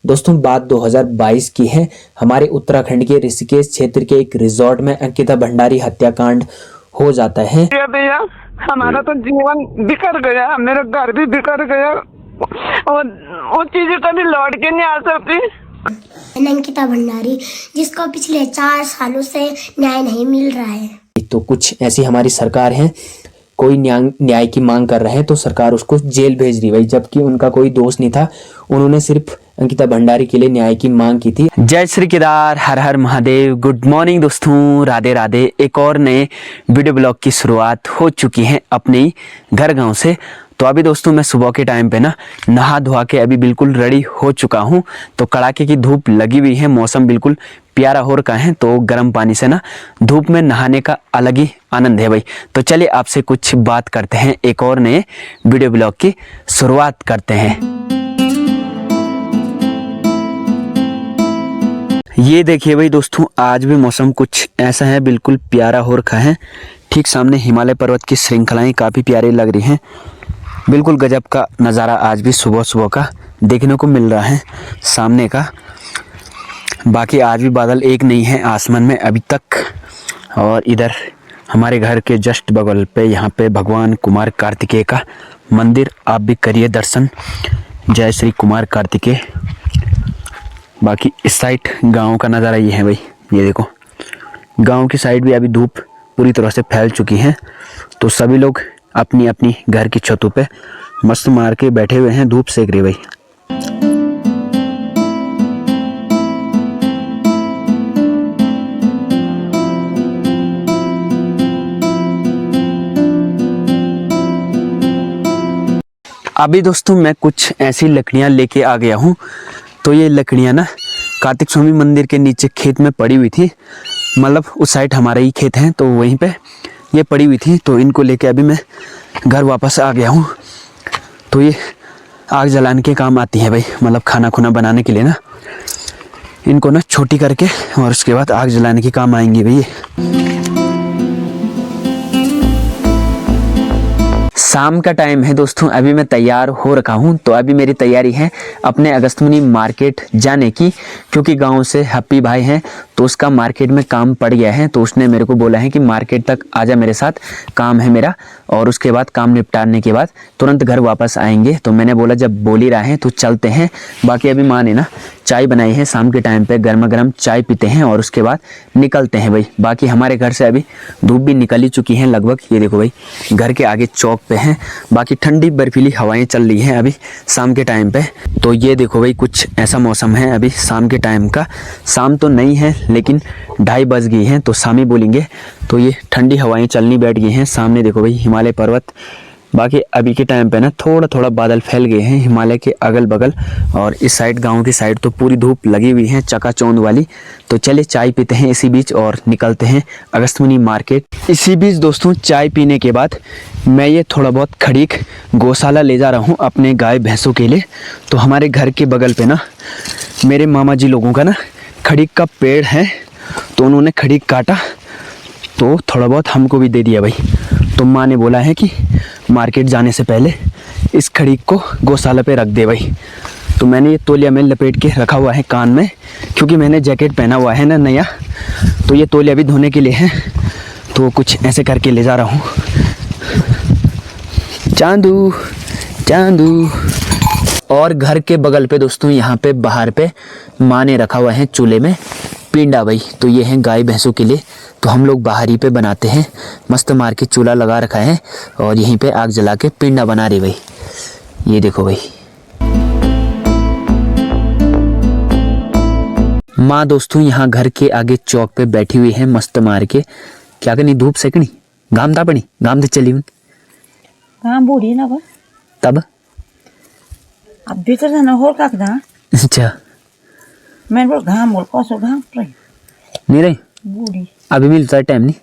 दोस्तों बात 2022 की है। हमारे उत्तराखंड के ऋषिकेश क्षेत्र के एक रिजॉर्ट में अंकिता भंडारी हत्याकांड हो जाता है। भैया हमारा तो जीवन बिखर गया, मेरा घर भी बिखर गया और वो चीजें कभी लौट के नहीं आ सकती। अंकिता भंडारी जिसको पिछले 4 सालों से न्याय नहीं मिल रहा है। तो कुछ ऐसी हमारी सरकार है, कोई न्याय की मांग कर रहे हैं तो सरकार उसको जेल भेज रही भाई, जबकि उनका कोई दोष नहीं था। उन्होंने सिर्फ अंकिता भंडारी के लिए न्याय की मांग की थी। जय श्री केदार, हर हर महादेव। गुड मॉर्निंग दोस्तों, राधे राधे। एक और नए वीडियो ब्लॉग की शुरुआत हो चुकी है अपने घर गांव से। तो अभी दोस्तों मैं सुबह के टाइम पे ना नहा धोआ के अभी बिल्कुल रेडी हो चुका हूँ। तो कड़ाके की धूप लगी हुई है, मौसम बिल्कुल प्यारा हो रखा है। तो गर्म पानी से ना धूप में नहाने का अलग ही आनंद है भाई। तो चलिए आपसे कुछ बात करते हैं, एक और नए वीडियो ब्लॉग की शुरुआत करते हैं। ये देखिए भाई दोस्तों, आज भी मौसम कुछ ऐसा है, बिल्कुल प्यारा हो रखा है। ठीक सामने हिमालय पर्वत की श्रृंखलाएं काफ़ी प्यारी लग रही हैं। बिल्कुल गजब का नज़ारा आज भी सुबह सुबह का देखने को मिल रहा है सामने का। बाकी आज भी बादल एक नहीं है आसमान में अभी तक। और इधर हमारे घर के जस्ट बगल पे यहाँ पे भगवान कुमार कार्तिकेय का मंदिर, आप भी करिए दर्शन। जय श्री कुमार कार्तिकेय। बाकी इस साइड गांव का नज़ारा ये है भाई, ये देखो गांव की साइड भी अभी धूप पूरी तरह से फैल चुकी है। तो सभी लोग अपनी अपनी घर की छतों पे मस्त मार के बैठे हुए हैं, धूप सेक रहे भाई। अभी दोस्तों मैं कुछ ऐसी लकड़ियां लेके आ गया हूँ। तो ये लकड़ियां ना कार्तिक स्वामी मंदिर के नीचे खेत में पड़ी हुई थी, मतलब उस साइड हमारा ही खेत है, तो वहीं पे ये पड़ी हुई थी। तो इनको लेके अभी मैं घर वापस आ गया हूँ। तो ये आग जलाने के काम आती है भाई, मतलब खाना खुना बनाने के लिए ना इनको ना छोटी करके और उसके बाद आग जलाने के काम आएंगी भाई। शाम का टाइम है दोस्तों, अभी मैं तैयार हो रखा हूँ। तो अभी मेरी तैयारी है अपने अगस्तमुनि मार्केट जाने की, क्योंकि गांव से हैप्पी भाई हैं तो उसका मार्केट में काम पड़ गया है। तो उसने मेरे को बोला है कि मार्केट तक आजा मेरे साथ, काम है मेरा, और उसके बाद काम निपटाने के बाद तुरंत घर वापस आएंगे। तो मैंने बोला जब बोल ही रहा है तो चलते हैं। बाकी अभी माँ ने ना चाय बनाई है, शाम के टाइम पे गर्मा गर्म चाय पीते हैं और उसके बाद निकलते हैं भाई। बाकी हमारे घर से अभी धूप भी निकल ही चुकी हैं लगभग। ये देखो भाई घर के आगे चौक पे हैं। बाकी ठंडी बर्फीली हवाएं चल रही हैं अभी शाम के टाइम पे। तो ये देखो भाई कुछ ऐसा मौसम है अभी शाम के टाइम का। शाम तो नहीं है लेकिन 2:30 बज गई हैं, तो शाम ही बोलेंगे। तो ये ठंडी हवाएं चलनी बैठ गई हैं। सामने देखो भाई हिमालय पर्वत। बाकी अभी के टाइम पे ना थोड़ा थोड़ा बादल फैल गए हैं हिमालय के अगल बगल, और इस साइड गांव की साइड तो पूरी धूप लगी हुई है चकाचौंध वाली। तो चलिए चाय पीते हैं इसी बीच और निकलते हैं अगस्तमुनि मार्केट। इसी बीच दोस्तों चाय पीने के बाद मैं ये थोड़ा बहुत खड़ीक गौशाला ले जा रहा हूँ अपने गाय भैंसों के लिए। तो हमारे घर के बगल पे ना मेरे मामा जी लोगों का ना खड़ीक का पेड़ है, तो उन्होंने खड़ीक काटा तो थोड़ा बहुत हमको भी दे दिया भाई। तो माँ ने बोला है कि मार्केट जाने से पहले इस खड़ीक को गौशाला पे रख दे भाई। तो मैंने ये तौलिया में लपेट के रखा हुआ है कान में, क्योंकि मैंने जैकेट पहना हुआ है ना नया। तो ये तौलिया भी धोने के लिए है, तो कुछ ऐसे करके ले जा रहा हूँ। चांदू चांदू। और घर के बगल पे दोस्तों यहाँ पे बाहर पे माँ ने रखा हुआ है चूल्हे में पिंडा भाई। तो ये है गाय भैंसों के लिए, तो हम लोग बाहर ही पे बनाते हैं। मस्त मार के चूल्हा लगा रखा है और यहीं पे आग जला के पिंडा बना रही भाई। ये देखो भाई माँ दोस्तों यहाँ घर के आगे चौक पे बैठी हुई है मस्त मार के। क्या करनी, धूप सेकनी, घाम तापनी, घाम से चली घाम बूढ़ी ना बस तब अब भीतर जाना हो का ना। अच्छा मैं बोल घाम बोल कसो घाम रही नहीं रही बूढ़ी अभी मिलता है टाइम नहीं,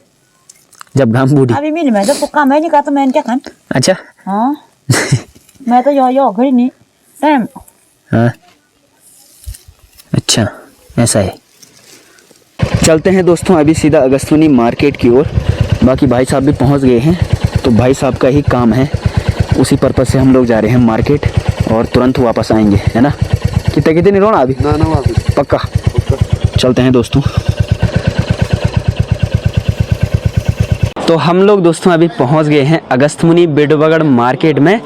जब घाम बूढ़ी अभी मिल मैं तो काम है नहीं का तो मैं क्या खान। अच्छा हाँ मैं तो यो घड़ी नहीं टाइम। हाँ अच्छा ऐसा है। चलते हैं दोस्तों अभी सीधा अगस्तमुनि मार्केट की ओर। बाकी भाई साहब भी पहुंच गए हैं, तो भाई साहब का ही काम है, उसी पर्पज़ से हम लोग जा रहे हैं मार्केट और तुरंत वापस आएंगे, है ना। कितने नहीं रोना अभी? ना अभी पक्का चलते हैं दोस्तों। तो हम लोग दोस्तों अभी पहुंच गए हैं अगस्त्यमुनि बिडबगड़ मार्केट में।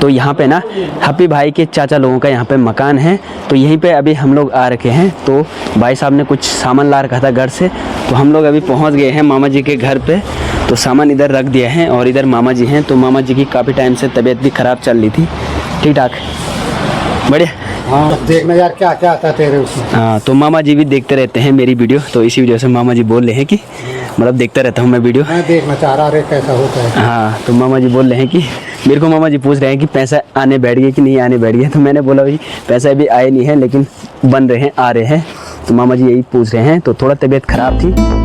तो यहाँ पे ना हैप्पी भाई के चाचा लोगों का यहाँ पे मकान है, तो यहीं पे अभी हम लोग आ रखे हैं। तो भाई साहब ने कुछ सामान ला रखा था घर से, तो हम लोग अभी पहुँच गए हैं मामा जी के घर पे। तो सामान इधर रख दिया है और इधर मामा जी हैं। तो मामा जी की काफ़ी टाइम से तबीयत भी ख़राब चल रही थी। ठीक ठाक, बढ़िया। हाँ देखना यार क्या क्या आता है तेरे उसमें। हाँ, तो मामा जी भी देखते रहते हैं मेरी वीडियो, तो इसी वजह से मामा जी बोल रहे हैं कि मतलब देखता रहता हूँ मैं वीडियो। मैं देखना चाह रहा कैसा होता है। हाँ, तो मामा जी बोल रहे हैं कि मेरे को मामा जी पूछ रहे हैं कि पैसा आने बैठ गए कि नहीं आने बैठ गए। तो मैंने बोला भाई पैसा अभी आए नहीं है, लेकिन बन रहे हैं, आ रहे हैं। तो मामा जी यही पूछ रहे हैं। तो थोड़ा तबीयत खराब थी।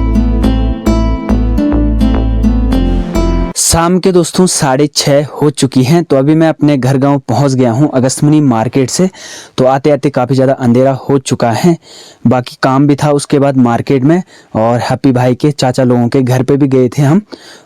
शाम के दोस्तों 6:30 हो चुकी हैं। तो अभी मैं अपने घर गांव पहुंच गया हूं अगस्त्यमुनि मार्केट से। तो आते आते काफ़ी ज़्यादा अंधेरा हो चुका है। बाकी काम भी था उसके बाद मार्केट में, और हैप्पी भाई के चाचा लोगों के घर पे भी गए थे हम,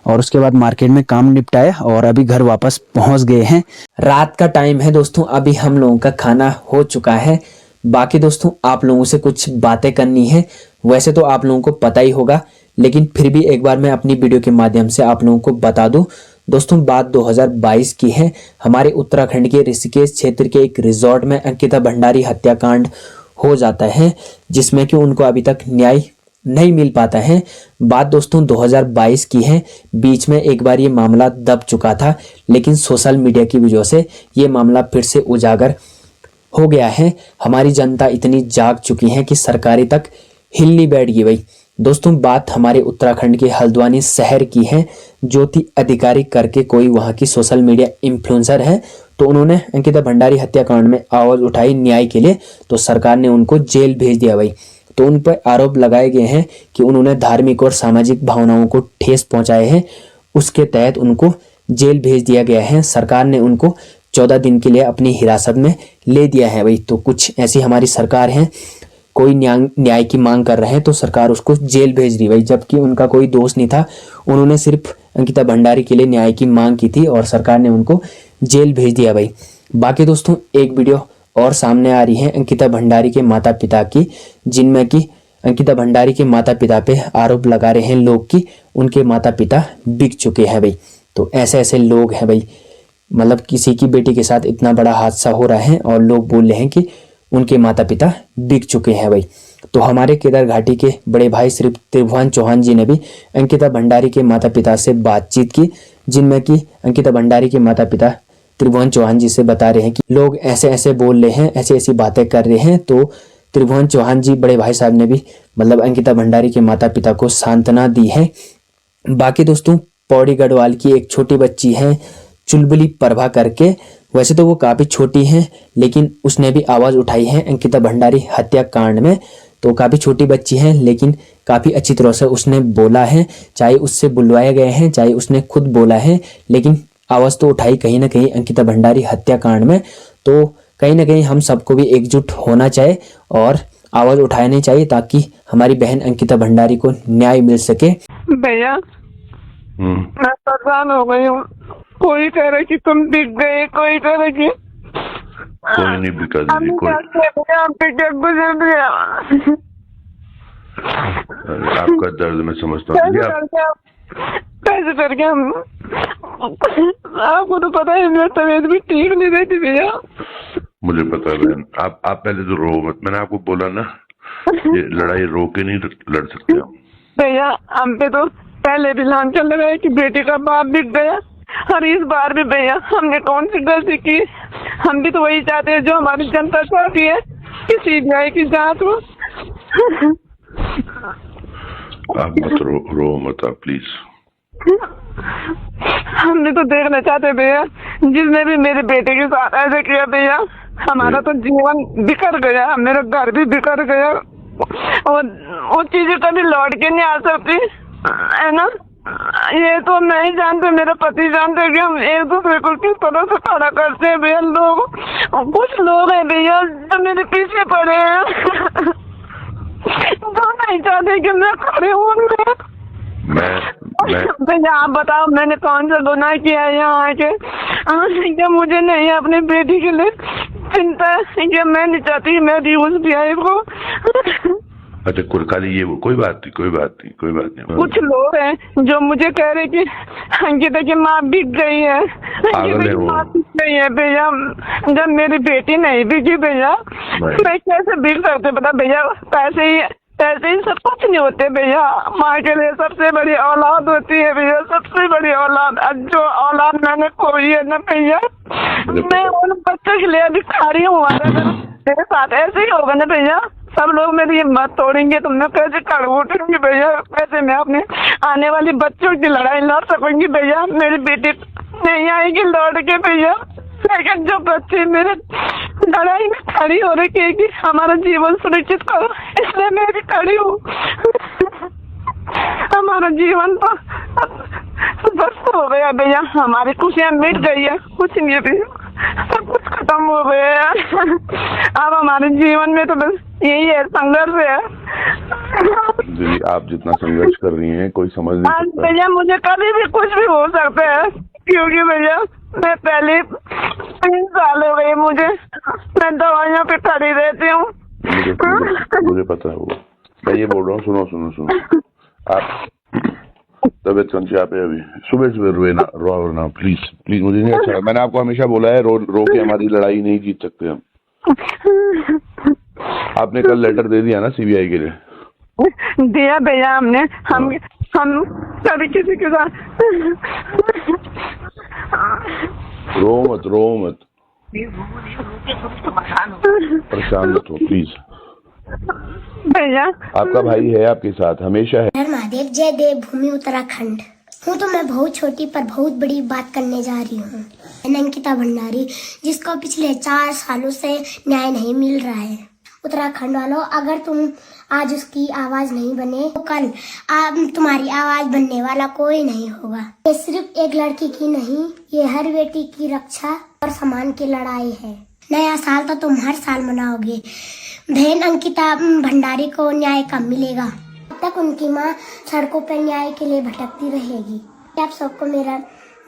और उसके बाद मार्केट में काम निपटाया और अभी घर वापस पहुँच गए हैं। रात का टाइम है दोस्तों, अभी हम लोगों का खाना हो चुका है। बाकी दोस्तों आप लोगों से कुछ बातें करनी है, वैसे तो आप लोगों को पता ही होगा, लेकिन फिर भी एक बार मैं अपनी वीडियो के माध्यम से आप लोगों को बता दूं। दोस्तों बात 2022 की है। हमारे उत्तराखंड के ऋषिकेश क्षेत्र के एक रिजॉर्ट में अंकिता भंडारी हत्याकांड हो जाता है, जिसमें कि उनको अभी तक न्याय नहीं मिल पाता है। बात दोस्तों 2022 की है। बीच में एक बार ये मामला दब चुका था, लेकिन सोशल मीडिया की वजह से ये मामला फिर से उजागर हो गया है। हमारी जनता इतनी जाग चुकी है कि सरकारी तक हिलनी बैठ गई भाई। दोस्तों बात हमारे उत्तराखंड के हल्द्वानी शहर की है। ज्योति अधिकारी करके कोई वहाँ की सोशल मीडिया इन्फ्लुएंसर है, तो उन्होंने अंकिता भंडारी हत्याकांड में आवाज़ उठाई न्याय के लिए, तो सरकार ने उनको जेल भेज दिया भाई। तो उन पर आरोप लगाए गए हैं कि उन्होंने धार्मिक और सामाजिक भावनाओं को ठेस पहुंचाए हैं। उसके तहत उनको जेल भेज दिया गया है। सरकार ने उनको 14 दिन के लिए अपनी हिरासत में ले दिया है भाई। तो कुछ ऐसी हमारी सरकार है, कोई न्याय की मांग कर रहे हैं तो सरकार उसको जेल भेज रही भाई, जबकि उनका कोई दोष नहीं था। उन्होंने सिर्फ अंकिता भंडारी के लिए न्याय की मांग की थी और सरकार ने उनको जेल भेज दिया भाई। बाकी दोस्तों एक वीडियो और सामने आ रही है अंकिता भंडारी के माता पिता की, जिनमें कि अंकिता भंडारी के माता पिता पे आरोप लगा रहे हैं लोग कि उनके माता पिता बिक चुके हैं भाई। तो ऐसे ऐसे लोग हैं भाई, मतलब किसी की बेटी के साथ इतना बड़ा हादसा हो रहा है और लोग बोल रहे हैं कि उनके माता पिता बिक चुके हैं भाई। तो हमारे केदार घाटी के बड़े भाई श्री त्रिभुवन चौहान जी ने भी अंकिता भंडारी के माता पिता से बातचीत की, जिनमें कि अंकिता भंडारी के माता पिता त्रिभुवन चौहान जी से बता रहे हैं कि लोग ऐसे ऐसे बोल रहे हैं, ऐसी ऐसी बातें कर रहे हैं। तो त्रिभुवन चौहान जी बड़े भाई साहब ने भी मतलब अंकिता भंडारी के माता पिता को सांत्वना दी है। बाकी दोस्तों पौड़ी गढ़वाल की एक छोटी बच्ची है चुलबुली प्रभा करके, वैसे तो वो काफ़ी छोटी हैं, लेकिन उसने भी आवाज़ उठाई है अंकिता भंडारी हत्याकांड में। तो काफ़ी छोटी बच्ची है, लेकिन काफ़ी अच्छी तरह से उसने बोला है, चाहे उससे बुलवाए गए हैं, चाहे उसने खुद बोला है, लेकिन आवाज़ तो उठाई कहीं ना कहीं अंकिता भंडारी हत्याकांड में। तो कहीं ना कहीं हम सबको भी एकजुट होना चाहिए और आवाज़ उठानी चाहिए, ताकि हमारी बहन अंकिता भंडारी को न्याय मिल सके। भैया मैं परेशान हो गई हूँ। कोई कह रहा कि तुम बिक गए, कोई कह रहा कि कोई नहीं बिका दीदी, कोई गुजर गया। आपका दर्द मैं समझता हूँ दीदी। कैसे करके हम आपको तो पता है मेरी तबीयत भी ठीक नहीं रहती भैया। मुझे पता है बहन, आप पहले तो रो मत। मैंने आपको बोला ना, ये लड़ाई रो के नहीं लड़ सकते हम भैया। हम पे तो पहले भी लान चल रहा है कि बेटे का बाप बिक गया, और इस बार भी भैया हमने कौन सी गलती की? हम भी तो वही चाहते हैं जो हमारी जनता चाहती है कि सीबीआई की जांच हो। आप मत रो मत आप प्लीज। हमने तो देखना चाहते भैया, जिसने भी मेरे बेटे के साथ ऐसा किया भैया, हमारा तो जीवन बिखर गया, मेरा घर भी बिखर गया, और वो चीजें कभी लौट के नहीं आ सकती है ना। ये तो मैं ही जानते, मेरा पति जानते कि हम एक दूसरे को किस तरह से खड़ा करते हैं भैया। लोग कुछ लोग हैं भैया जो मेरे पीछे पड़े हैं, जो नहीं चाहते कि मैं खड़े हूँ। भैया आप बताओ मैंने कौन सा गुनाह किया है यहाँ आके? क्या मुझे नहीं अपने बेटी के लिए चिंता है कि मैं नहीं चाहती मैं भी उस बिहार को। अच्छा कुरकाली ये वो कोई बात नहीं। कुछ लोग हैं जो मुझे कह रहे कि अंकिता की माँ बिक गई है, अंकिता की माँ बिक गई है भैया। जब मेरी बेटी नहीं बिकी भैया, मैं कैसे बिक सकते पता भैया। पैसे ही सब कुछ नहीं होते भैया। माँ के लिए सबसे बड़ी औलाद होती है भैया, सबसे बड़ी औलाद। जो औलाद मैंने खोई है ना भैया, मैं उन बच्चों के लिए अभी खड़ी हूँ। मेरे साथ ऐसे ही होगा ना भैया, सब लोग मेरी हिम्मत तोड़ेंगे तो मैं कैसे खड़ उठूंगी भैया, कैसे मैं अपने आने वाली बच्चों की लड़ाई लड़ सकूंगी भैया। मेरी बेटी नहीं आएगी लौट के भैया, लेकिन जो बच्चे मेरे लड़ाई में खड़ी हो रही है कि हमारा जीवन सुरक्षित करो, इसलिए मैं भी खड़ी हूँ। हमारा जीवन तो बस हो गया भैया, हमारी खुशियाँ मिट गई है, कुछ नहीं भैया, सब कुछ खत्म हो गया है। अब हमारे जीवन में तो बस यही है, संघर्ष है। दीदी आप जितना संघर्ष कर रही हैं कोई समझ नहीं सकता भैया। मुझे कभी भी कुछ भी हो सकता है, क्योंकि भैया मैं पहले 3 साल हो गए मुझे, मैं दवाइयों पे खड़ी रहती हूँ। मुझे पता है वो, मैं ये बोल रहा हूँ। सुनो आप तबियत कौन सी आप है अभी? सुबह रो ना प्लीज, मुझे नहीं अच्छा। मैंने आपको हमेशा बोला है रो के हमारी लड़ाई नहीं जीत सकते हम। आपने कल लेटर दे दिया ना सीबीआई के लिए? दिया भैया हमने। हम कभी किसी के साथ रो मत परेशान मत हो प्लीज। भैया आपका भाई है आपके साथ, हमेशा है। हर महादेव, जय देवभूमि उत्तराखंड। हूँ तो मैं बहुत छोटी पर बहुत बड़ी बात करने जा रही हूँ। मैं अंकिता भंडारी, जिसको पिछले 4 सालों से न्याय नहीं मिल रहा है। उत्तराखंड वालों, अगर तुम आज उसकी आवाज नहीं बने तो कल तुम्हारी आवाज बनने वाला कोई नहीं होगा। ये सिर्फ एक लड़की की नहीं, ये हर बेटी की रक्षा और सम्मान की लड़ाई है। नया साल तो तुम हर साल मनाओगे, बहन अंकिता भंडारी को न्याय कब मिलेगा? अब तक उनकी माँ सड़कों पर न्याय के लिए भटकती रहेगी। आप सबको मेरा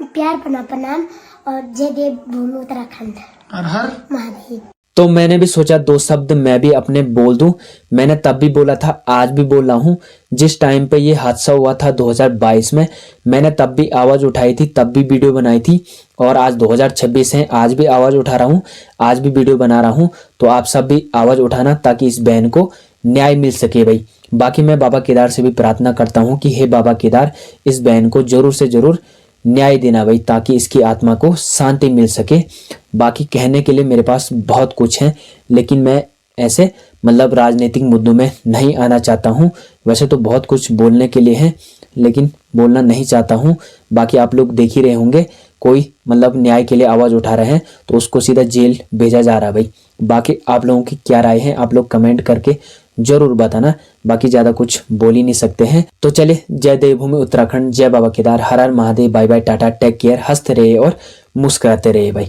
प्यार भरा प्रणाम और जय देवभूमि उत्तराखंड। हर हर महादेव। तो मैंने भी सोचा 2 शब्द मैं भी अपने बोल दूं। मैंने तब भी बोला था, आज भी बोल रहा हूं। जिस टाइम पे ये हादसा हुआ था 2022 में, मैंने तब भी आवाज़ उठाई थी, तब भी वीडियो बनाई थी। और आज 2026 है, आज भी आवाज़ उठा रहा हूं, आज भी वीडियो बना रहा हूं। तो आप सब भी आवाज़ उठाना ताकि इस बहन को न्याय मिल सके भाई। बाकी मैं बाबा केदार से भी प्रार्थना करता हूँ कि हे बाबा केदार, इस बहन को जरूर से जरूर न्याय देना भाई, ताकि इसकी आत्मा को शांति मिल सके। बाकी कहने के लिए मेरे पास बहुत कुछ है, लेकिन मैं ऐसे मतलब राजनीतिक मुद्दों में नहीं आना चाहता हूँ। वैसे तो बहुत कुछ बोलने के लिए है, लेकिन बोलना नहीं चाहता हूँ। बाकी आप लोग देख ही रहे होंगे, कोई मतलब न्याय के लिए आवाज़ उठा रहे हैं तो उसको सीधा जेल भेजा जा रहा है भाई। बाकी आप लोगों की क्या राय है, आप लोग कमेंट करके जरूर बताना। बाकी ज़्यादा कुछ बोल ही नहीं सकते हैं। तो चले, जय देवभूमि उत्तराखंड, जय बाबा केदार, हर हर Mahadev, bye bye, tata, take care, हंसते रहे और मुस्कुराते रहे भाई।